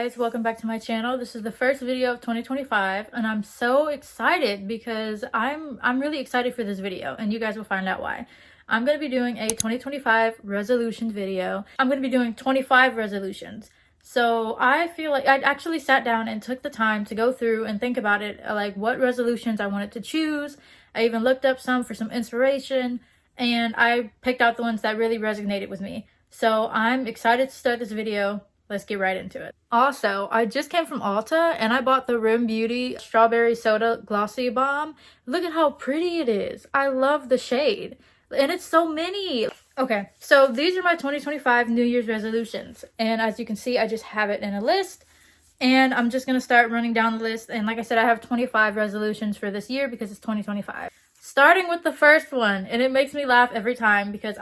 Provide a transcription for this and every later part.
guys, welcome back to my channel. This is the first video of 2025 and I'm so excited because I'm really excited for this video and you guys will find out why. I'm going to be doing a 2025 resolutions video. I'm going to be doing 25 resolutions. So I feel like I actually sat down and took the time to go through and think about it, like what resolutions I wanted to choose. I even looked up some for some inspiration and I picked out the ones that really resonated with me. So I'm excited to start this video. Let's get right into it. Also, I just came from Ulta and I bought the Rim Beauty Strawberry Soda Glossy Balm. Look at how pretty it is. I love the shade. And it's so many. Okay, so these are my 2025 New Year's resolutions. And as you can see, I just have it in a list. And I'm just going to start running down the list. And like I said, I have 25 resolutions for this year because it's 2025. Starting with the first one, and it makes me laugh every time because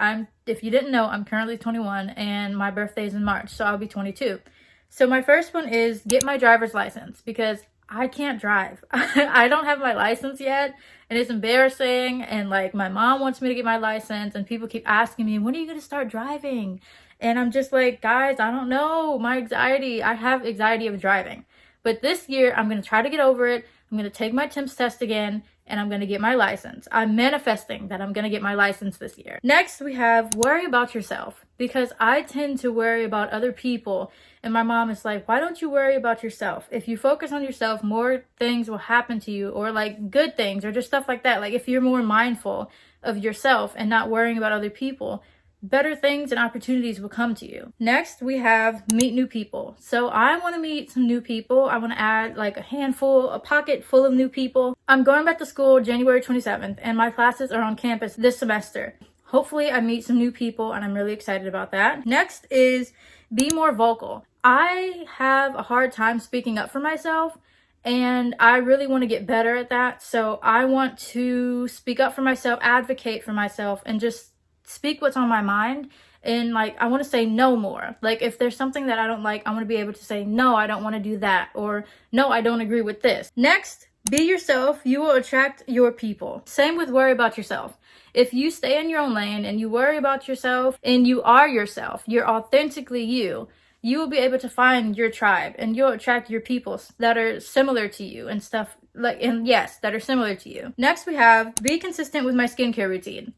if you didn't know, I'm currently 21 and my birthday is in March, so I'll be 22. So my first one is get my driver's license because I can't drive. I don't have my license yet and it's embarrassing, and like my mom wants me to get my license and people keep asking me, when are you going to start driving? And I'm just like, guys, I don't know. I have anxiety of driving. But this year I'm going to try to get over it. I'm going to take my TIMS test again and I'm going to get my license. I'm manifesting that I'm going to get my license this year. Next, we have worry about yourself because I tend to worry about other people. And my mom is like, why don't you worry about yourself? If you focus on yourself, more things will happen to you, or like good things or just stuff like that. Like if you're more mindful of yourself and not worrying about other people, better things and opportunities will come to you. Next, we have meet new people. So I want to meet some new people. I want to add like a pocket full of new people. I'm going back to school January 27th and my classes are on campus this semester. Hopefully I meet some new people and I'm really excited about that. Next is be more vocal. I have a hard time speaking up for myself and I really want to get better at that. So I want to speak up for myself, advocate for myself, and just speak what's on my mind. And like I want to say no more. Like if there's something that I don't like, I want to be able to say no, I don't want to do that, or no, I don't agree with this. Next, be yourself. You will attract your people. Same with worry about yourself. If you stay in your own lane and you worry about yourself and you are yourself, you're authentically you, you will be able to find your tribe and you'll attract your people that are similar to you and stuff that are similar to you. Next, we have be consistent with my skincare routine.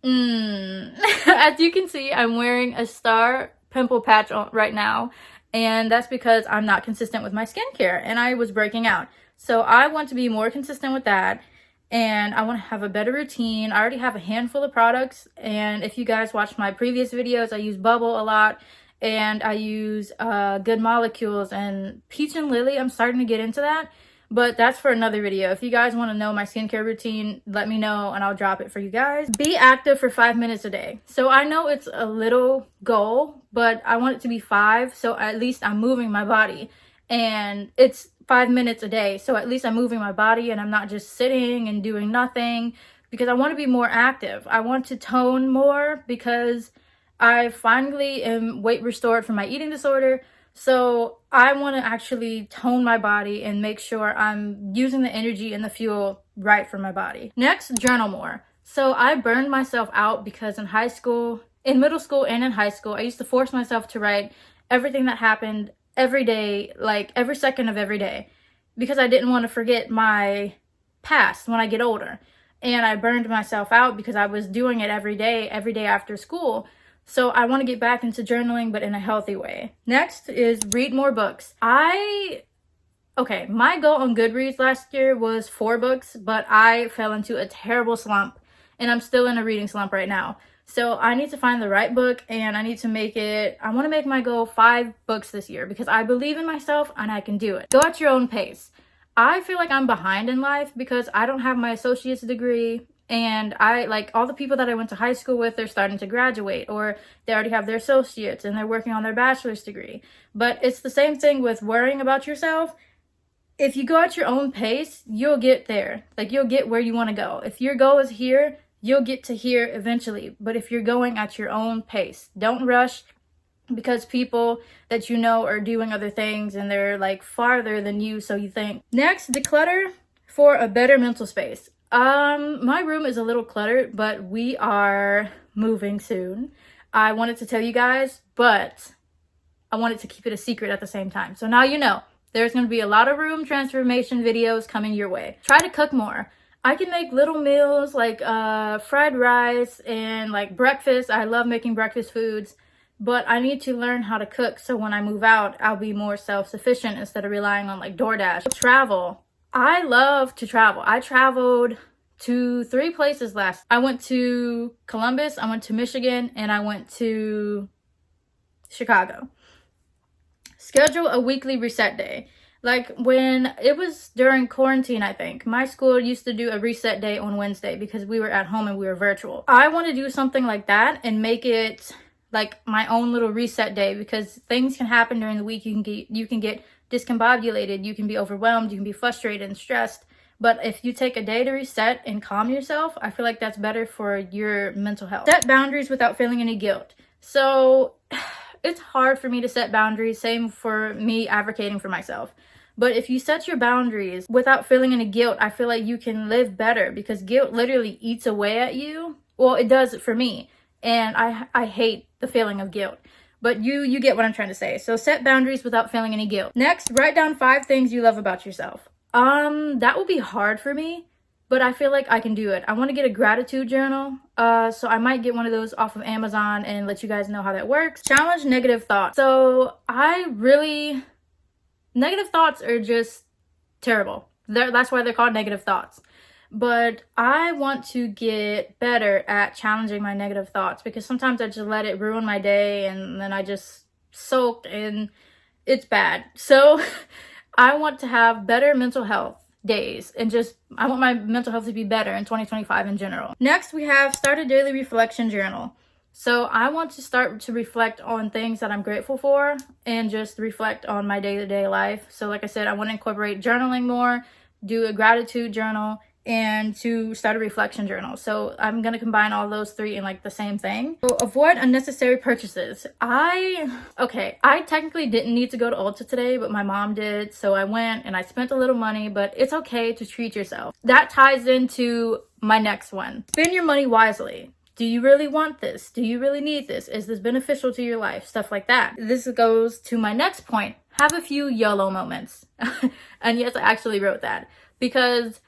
As you can see, I'm wearing a star pimple patch on right now, and that's because I'm not consistent with my skincare and I was breaking out. So I want to be more consistent with that. And I want to have a better routine. I already have a handful of products. And if you guys watched my previous videos, I use Bubble a lot. And I use Good Molecules and Peach and Lily. I'm starting to get into that. But that's for another video. If you guys want to know my skincare routine, let me know and I'll drop it for you guys. Be active for 5 minutes a day. So I know it's a little goal, but I want it to be 5. So at least I'm moving my body. And it's 5 minutes a day. So at least I'm moving my body and I'm not just sitting and doing nothing, because I want to be more active. I want to tone more because I finally am weight restored from my eating disorder. So I want to actually tone my body and make sure I'm using the energy and the fuel right for my body. Next, journal more. So I burned myself out because in middle school and in high school, I used to force myself to write everything that happened every day, like every second of every day, because I didn't want to forget my past when I get older. And I burned myself out because I was doing it every day after school. So I want to get back into journaling, but in a healthy way. Next is read more books. My goal on Goodreads last year was 4 books, but I fell into a terrible slump and I'm still in a reading slump right now. So I need to find the right book and I want to make my goal 5 books this year because I believe in myself and I can do it. Go at your own pace. I feel like I'm behind in life because I don't have my associate's degree. And all the people that I went to high school with, they're starting to graduate or they already have their associates and they're working on their bachelor's degree. But it's the same thing with worrying about yourself. If you go at your own pace, you'll get there. Like you'll get where you want to go. If your goal is here, you'll get to here eventually. But if you're going at your own pace, don't rush because people that you know are doing other things and they're like farther than you, so you think. Next, declutter for a better mental space. My room is a little cluttered, but we are moving soon. I wanted to tell you guys, but I wanted to keep it a secret at the same time. So now you know. There's going to be a lot of room transformation videos coming your way. Try to cook more. I can make little meals like fried rice and like breakfast. I love making breakfast foods, but I need to learn how to cook so when I move out, I'll be more self-sufficient instead of relying on like DoorDash. Travel. I love to travel. I traveled to 3 places last. I went to Columbus, I went to Michigan, and I went to Chicago. Schedule a weekly reset day. Like when it was during quarantine, I think, my school used to do a reset day on Wednesday because we were at home and we were virtual. I want to do something like that and make it like my own little reset day because things can happen during the week. You can get discombobulated, you can be overwhelmed, you can be frustrated and stressed. But if you take a day to reset and calm yourself, I feel like that's better for your mental health. Set boundaries without feeling any guilt. So it's hard for me to set boundaries, same for me advocating for myself. But if you set your boundaries without feeling any guilt, I feel like you can live better because guilt literally eats away at you. Well, it does for me. And I hate the feeling of guilt. But you get what I'm trying to say. So set boundaries without feeling any guilt. Next, write down 5 things you love about yourself. That will be hard for me, but I feel like I can do it. I want to get a gratitude journal. So I might get one of those off of Amazon and let you guys know how that works. Challenge negative thoughts. So negative thoughts are just terrible. That's why they're called negative thoughts. But I want to get better at challenging my negative thoughts because sometimes I just let it ruin my day and then I just soak and it's bad. So I want to have better mental health days and I want my mental health to be better in 2025 in general. Next, we have start a daily reflection journal. So I want to start to reflect on things that I'm grateful for and just reflect on my day-to-day life. So like I said, I want to incorporate journaling more, do a gratitude journal, and to start a reflection journal. So I'm going to combine all those 3 in like the same thing. So avoid unnecessary purchases. I technically didn't need to go to Ulta today, but my mom did. So I went and I spent a little money, but it's okay to treat yourself. That ties into my next one. Spend your money wisely. Do you really want this? Do you really need this? Is this beneficial to your life? Stuff like that. This goes to my next point. Have a few YOLO moments. And yes, I actually wrote that because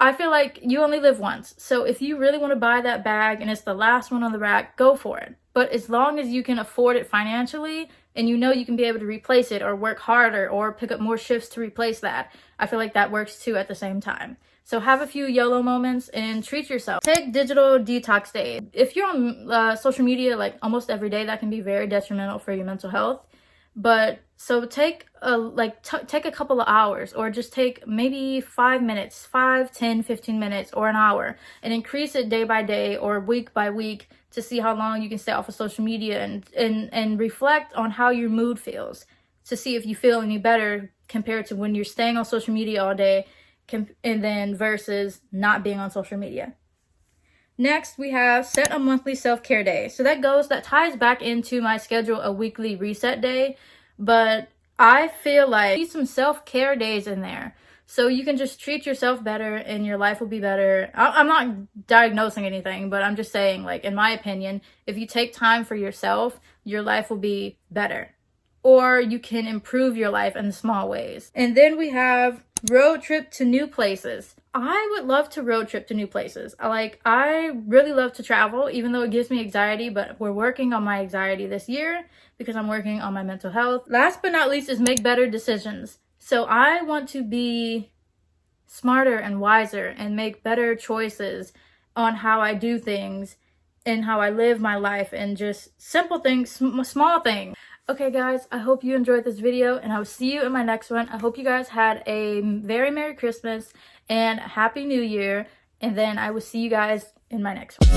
I feel like you only live once. So if you really want to buy that bag and it's the last one on the rack, go for it. But as long as you can afford it financially and you know you can be able to replace it or work harder or pick up more shifts to replace that, I feel like that works too at the same time. So have a few YOLO moments and treat yourself. Take digital detox days. If you're on social media like almost every day, that can be very detrimental for your mental health. But so take a couple of hours or just take maybe 5 minutes, 5, 10, 15 minutes or an hour and increase it day by day or week by week to see how long you can stay off of social media and reflect on how your mood feels to see if you feel any better compared to when you're staying on social media all day and then versus not being on social media. Next, we have set a monthly self-care day. So that ties back into my schedule a weekly reset day, but I feel like need some self-care days in there. So you can just treat yourself better and your life will be better. I'm not diagnosing anything, but I'm just saying, like, in my opinion, if you take time for yourself, your life will be better. Or you can improve your life in small ways. And then we have road trip to new places. I would love to road trip to new places. I really love to travel, even though it gives me anxiety, but we're working on my anxiety this year because I'm working on my mental health. Last but not least is make better decisions. So I want to be smarter and wiser and make better choices on how I do things and how I live my life and just simple things, small things. Okay guys, I hope you enjoyed this video and I'll see you in my next one. I hope you guys had a very Merry Christmas and Happy New Year, and then I will see you guys in my next one.